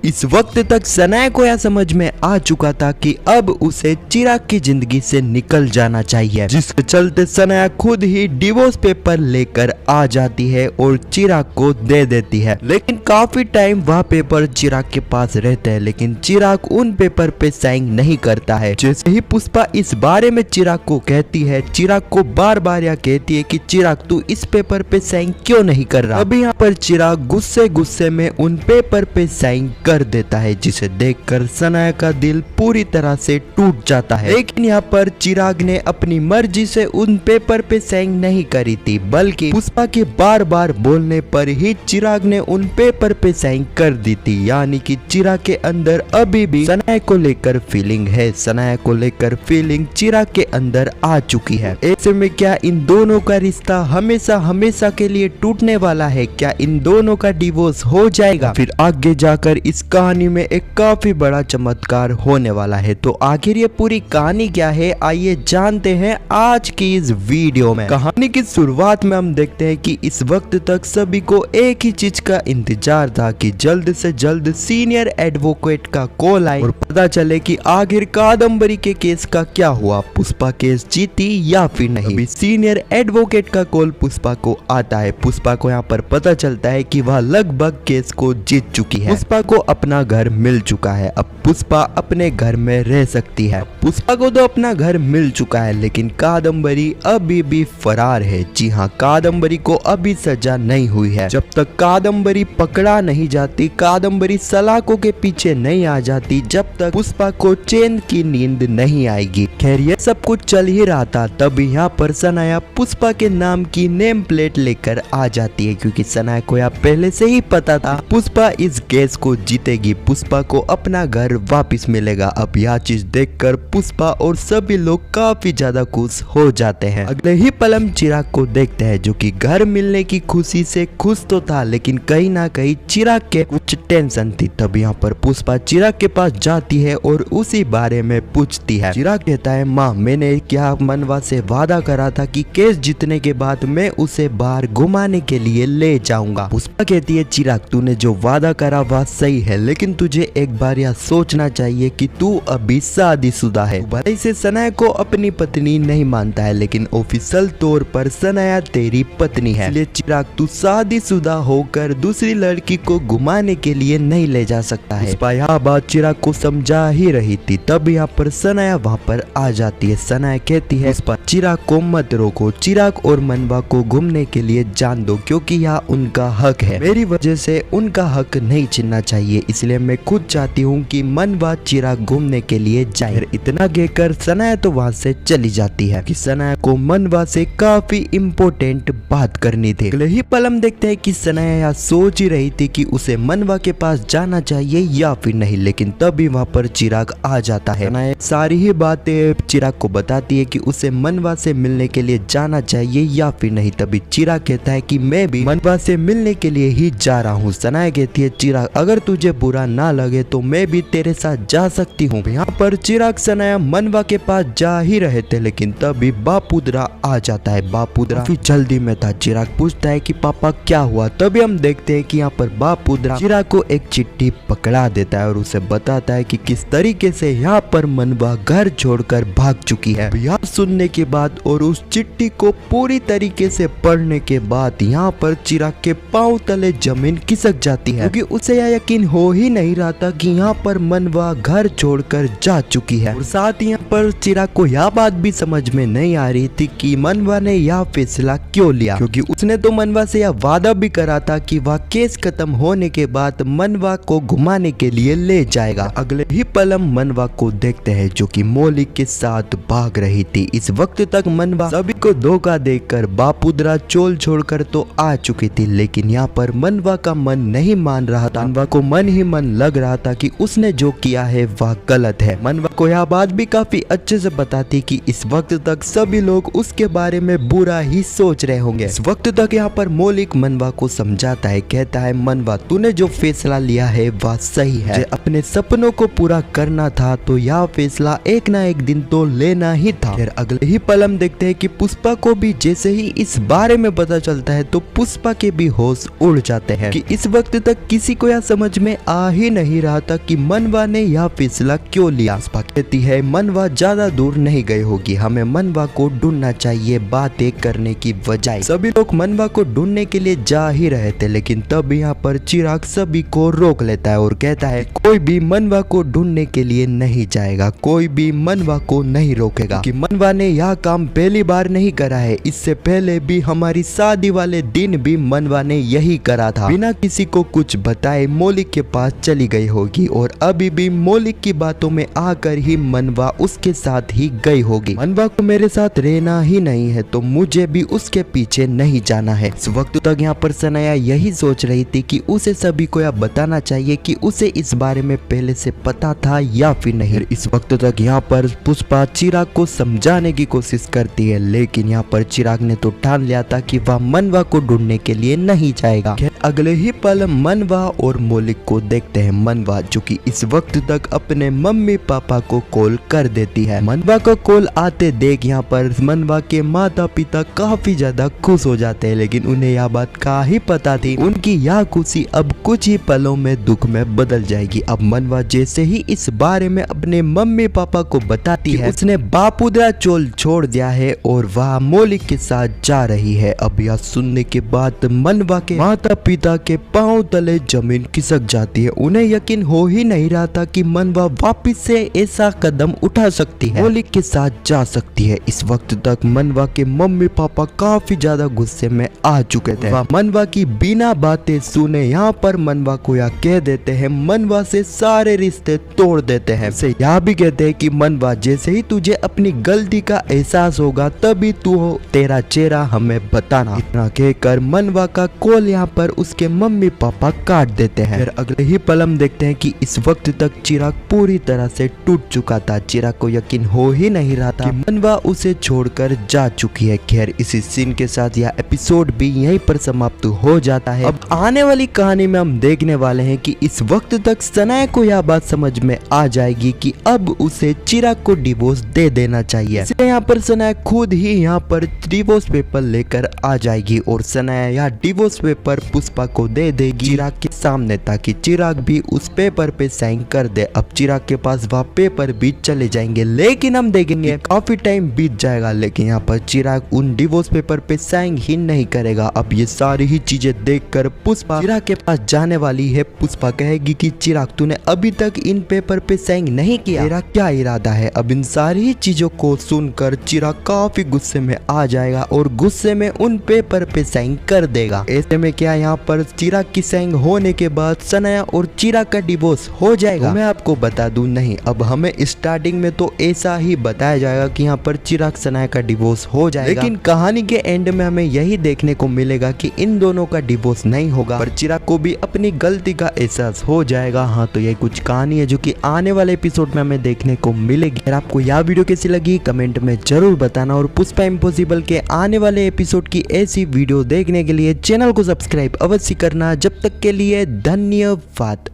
इस वक्त तक सनाया को यह समझ में आ चुका था कि अब उसे चिराग की जिंदगी से निकल जाना चाहिए, जिसके चलते सनाया खुद ही डिवोर्स पेपर लेकर आ जाती है और चिराग को दे देती है। लेकिन काफी टाइम वह पेपर चिराग के पास रहते हैं, लेकिन चिराग उन पेपर पे साइन नहीं करता है। जैसे ही पुष्पा इस बारे में चिराग को कहती है, चिराग को बार बार यह कहती है कि चिराग तू इस पेपर पे साइन क्यों नहीं कर रहा। अभी यहाँ पर चिराग गुस्से गुस्से में उन पेपर पे साइन कर देता है, जिसे देखकर सनाया का दिल पूरी तरह से टूट जाता है। लेकिन यहाँ पर चिराग ने अपनी मर्जी से उन पेपर पे साइन नहीं करी थी, बल्कि पुष्पा के बार बार बोलने पर ही चिराग ने उन पेपर पे साइन कर दी थी। यानी कि चिराग के अंदर अभी भी सनाया को लेकर फीलिंग है, सनाया को लेकर फीलिंग चिराग के अंदर आ चुकी है। ऐसे में क्या इन दोनों का रिश्ता हमेशा हमेशा के लिए टूटने वाला है? क्या इन दोनों का डिवोर्स हो जाएगा? फिर आगे जाकर इस कहानी में एक काफी बड़ा चमत्कार होने वाला है। तो आखिर ये पूरी कहानी क्या है, आइए जानते हैं आज की इस वीडियो में। कहानी की शुरुआत में हम देखते हैं कि इस वक्त तक सभी को एक ही चीज का इंतजार था कि जल्द से जल्द सीनियर एडवोकेट का कॉल आए और पता चले कि आखिर कादम्बरी के केस का क्या हुआ, पुष्पा केस जीती या फिर नहीं। अभी सीनियर एडवोकेट का कॉल पुष्पा को आता है। पुष्पा को यहाँ पर पता चलता है कि वह लगभग केस को जीत चुकी है। पुष्पा को अपना घर मिल चुका है, अब पुष्पा अपने घर में रह सकती है। पुष्पा को तो अपना घर मिल चुका है, लेकिन कादम्बरी अभी भी फरार है। जी हाँ, कादम्बरी को अभी सजा नहीं हुई है। जब तक कादम्बरी पकड़ा नहीं जाती, कादम्बरी सलाखों के पीछे नहीं आ जाती, जब तक पुष्पा को चैन की नींद नहीं आएगी। खैर ये सब कुछ चल ही रहा था, तब यहाँ पर सनाया पुष्पा के नाम की नेम प्लेट लेकर आ जाती है, क्योंकि सनाया को यहाँ पहले से ही पता था पुष्पा इस केस को जीतेगी, पुष्पा को अपना घर वापस मिलेगा। अब यह चीज देखकर पुष्पा और सभी लोग काफी ज्यादा खुश हो जाते हैं। अगले ही पल हम चिराग को देखते हैं, जो कि घर मिलने की खुशी से खुश तो था, लेकिन कहीं ना कहीं चिराग के कुछ टेंशन थी। तब यहाँ पर पुष्पा चिराग के पास जाती है और उसी बारे में पूछती है। चिराग कहता है, माँ मैंने क्या मनवा से वादा करा था कि केस जीतने के बाद मैं उसे बाहर घुमाने के लिए ले जाऊंगा। पुष्पा कहती है, चिराग तूने जो वादा करा वह सही है, लेकिन तुझे एक बार यह सोचना चाहिए कि तू अभी शादीशुदा है। भले से सनाया को अपनी पत्नी नहीं मानता है, लेकिन ऑफिशियल तौर पर सनाया तेरी पत्नी है, इसलिए चिराग तू शादीशुदा होकर दूसरी लड़की को घुमाने के लिए नहीं ले जा सकता है। पुष्पा यह बात चिराग को समझा ही रही थी, तब यहाँ पर सनाया वहाँ पर आ जाती है। सनाया कहती है, पुष्पा चिराग को मत रोको, चिराग और मनवा को घूमने के लिए जान दो, क्योंकि यह उनका हक है। मेरी वजह से उनका हक नहीं छीनना चाहिए, इसलिए मैं खुद चाहती हूँ कि मनवा चिराग घूमने के लिए जाए। इतना कहकर सनाया तो वहाँ से चली जाती है कि सनाया को मनवा से काफी इम्पोर्टेंट बात करनी थी। अगले ही पल हम देखते हैं कि सनाया यह सोच ही रही थी कि उसे मनवा के पास जाना चाहिए या फिर नहीं, लेकिन तभी वहाँ पर चिराग आ जाता है। सनाया सारी ही बातें चिराग को बताती है कि उसे मनवा से मिलने के लिए जाना चाहिए या फिर नहीं। तभी चिराग कहता है कि मैं भी मनवा से मिलने के लिए ही जा रहा हूँ। सनाया कहती है, चिराग अगर तुझे बुरा ना लगे तो मैं भी तेरे साथ जा सकती हूँ। यहाँ पर चिराग सनाया मनवा के पास जा ही रहे थे, लेकिन तभी बापूदरा आ जाता है। बापूदरा काफी जल्दी में था। चिराग पूछता है कि पापा क्या हुआ? तभी हम देखते हैं कि यहाँ पर बापूदरा चिराग को एक चिट्ठी पकड़ा देता है और उसे बताता है कि किस तरीके से यहाँ पर मनवा घर छोड़कर भाग चुकी है। यह सुनने के बाद और उस चिट्ठी को पूरी तरीके से पढ़ने के बाद यहाँ पर चिराग के पांव तले जमीन खिसक जाती है, क्योंकि उसे यह यकीन हो ही नहीं रहा था कि यहाँ पर मनवा घर छोड़कर जा चुकी है। और साथ ही यहाँ पर चिराग को यह बात भी समझ में नहीं आ रही थी कि मनवा ने यह फैसला क्यों लिया, क्योंकि उसने तो मनवा से यह वादा भी करा था कि वह केस खत्म होने के बाद मनवा को घुमाने के लिए ले जाएगा। अगले ही पल हम मनवा को देखते हैं, जो कि मौलिक के साथ भाग रही थी। इस वक्त तक मनवा सभी को धोखा देकर बापूदरा चोल छोड़कर तो आ चुकी थी, लेकिन यहाँ पर मनवा का मन नहीं मान रहा था। मनवा को मन ही मन लग रहा था कि उसने जो किया है वह गलत है। मनवा को यह बात भी काफी अच्छे से बताती कि इस वक्त तक सभी लोग उसके बारे में बुरा ही सोच रहे होंगे। इस वक्त तक यहाँ पर मौलिक मनवा को समझाता है, कहता है मनवा तूने जो फैसला लिया है वह सही है। अपने सपनों को पूरा करना था तो यह फैसला एक ना एक दिन तो लेना ही था। फिर अगले ही पल हम देखते हैं कि पुष्पा को भी जैसे ही इस बारे में पता चलता है तो पुष्पा के भी होश उड़ जाते हैं कि इस वक्त तक किसी को यह समझ में आ ही नहीं रहा था कि मनवा ने यह फैसला क्यों लिया। पुष्पा कहती है मनवा ज्यादा दूर नहीं गई होगी, हमें मनवा को ढूंढना चाहिए बातें करने की बजाय। सभी लोग मनवा को ढूंढने के लिए जा ही रहे थे, लेकिन तब यहाँ पर चिराग सभी को रोक लेता है और कहता है कोई भी मनवा को ढूंढने के लिए नहीं जाएगा, कोई भी मनवा को नहीं रोकेगा कि मनवा ने यह काम पहली बार नहीं करा है। इससे पहले भी हमारी शादी वाले दिन भी मनवा ने यही करा था। बिना किसी को कुछ बताए मौलिक के पास चली गई होगी और अभी भी मौलिक की बातों में आकर ही मनवा उसके साथ ही गई होगी। मनवा को मेरे साथ रहना ही नहीं है तो मुझे भी उसके पीछे नहीं जाना है। इस वक्त तक यहाँ पर सनाया यही सोच रही थी कि उसे सभी को यह बताना चाहिए कि उसे इस बारे में पहले से पता था या फिर नहीं। इस वक्त तक यहाँ पर पुष्पा चिराग को समझाने की कोशिश करती है, लेकिन यहाँ पर चिराग ने तो ठान लिया था कि वह मनवा को ढूंढने के लिए नहीं जाएगा। अगले ही पल मनवा और मौलिक को देखते हैं। मनवा जो कि इस वक्त तक अपने मम्मी पापा को कॉल कर देती है। मनवा को कॉल आते देख यहाँ पर मनवा के माता पिता काफी ज्यादा खुश हो जाते हैं, लेकिन उन्हें यह बात का ही पता थी उनकी यह खुशी अब कुछ ही पलों में दुख में बदल जाएगी। अब मनवा जैसे ही इस बारे में अपने मम्मी पापा को बताती है उसने बापूदा चोल छोड़ दिया है और वह मौलिक के साथ जा रही है। अब यह सुनने के बाद मनवा के माता पिता के पांव तले जमीन खिसक जाती है। उन्हें यकीन हो ही नहीं रहा था कि मनवा वापिस से ऐसा कदम उठा सकती है, मौलिक के साथ जा सकती है। इस वक्त तक मनवा के मम्मी पापा काफी ज्यादा गुस्से में आ चुके थे। मनवा की बिना बातें सुने यहाँ पर मनवा को यह कह देते हैं, मनवा से सारे रिश्ते तोड़ देते हैं। से यह भी कहते हैं कि मनवा जैसे ही तुझे अपनी गलती का एहसास होगा तभी तू तेरा चेहरा हमें बताना। इतना कहकर मनवा का कॉल यहाँ पर उसके मम्मी पापा काट देते हैं। फिर अगले ही पल हम देखते हैं कि इस वक्त तक चिराग पूरी तरह से टूट चुका था। चिराग को यकीन हो ही नहीं रहा था कि मनवा उसे छोड़कर जा चुकी है। खैर इसी सीन के साथ यह एपिसोड भी यहीं पर समाप्त हो जाता है। अब आने वाली कहानी में हम देखने वाले हैं कि इस वक्त तक सनाया को यह बात समझ में आ जाएगी कि अब उसे चिराग को डिवोर्स दे देना चाहिए। इसलिए यहाँ पर सनाया खुद ही यहाँ पर डिवोर्स पेपर लेकर आ जाएगी और सनाया यह डिवोर्स पेपर पुष्पा को दे देगी चिराग के सामने, ताकि चिराग भी उस पेपर पे साइन कर दे। अब चिराग के पास वह पेपर भी चले जाएंगे, लेकिन हम देखेंगे काफी टाइम बीत जाएगा, लेकिन यहाँ पर चिराग उन डिवोर्स पेपर पे साइन ही नहीं करेगा। अब ये सारी ही चीजें देखकर पुष्पा चिराग के पास जाने वाली है। पुष्पा कहेगी कि चिराग तूने अभी तक इन पेपर पे साइन नहीं किया, तेरा क्या इरादा है। अब इन सारी ही चीजों को सुनकर चिराग काफी गुस्से में आ जाएगा और गुस्से में उन पेपर पे साइन कर देगा। ऐसे में क्या यहाँ पर चिराग की साइन होने के बाद सनाया और चिराग का डिवोर्स हो जाएगा? तो मैं आपको बता दूं नहीं, अब हमें स्टार्टिंग में तो ऐसा ही बताया जाएगा कि यहाँ पर चिराग सनाया का डिवोर्स हो जाएगा, लेकिन कहानी के एंड में हमें यही देखने को मिलेगा कि इन दोनों का डिवोर्स नहीं होगा, पर चिराग को भी अपनी गलती का एहसास हो जाएगा। हाँ तो ये कुछ कहानी है जो कि आने वाले एपिसोड में हमें देखने को मिलेगी। अगर आपको यह वीडियो कैसी लगी कमेंट में जरूर बताना और पुष्पा इम्पॉसिबल के आने वाले एपिसोड की ऐसी वीडियो देखने के लिए चैनल को सब्सक्राइब अवश्य करना। जब तक के लिए धन्यवाद।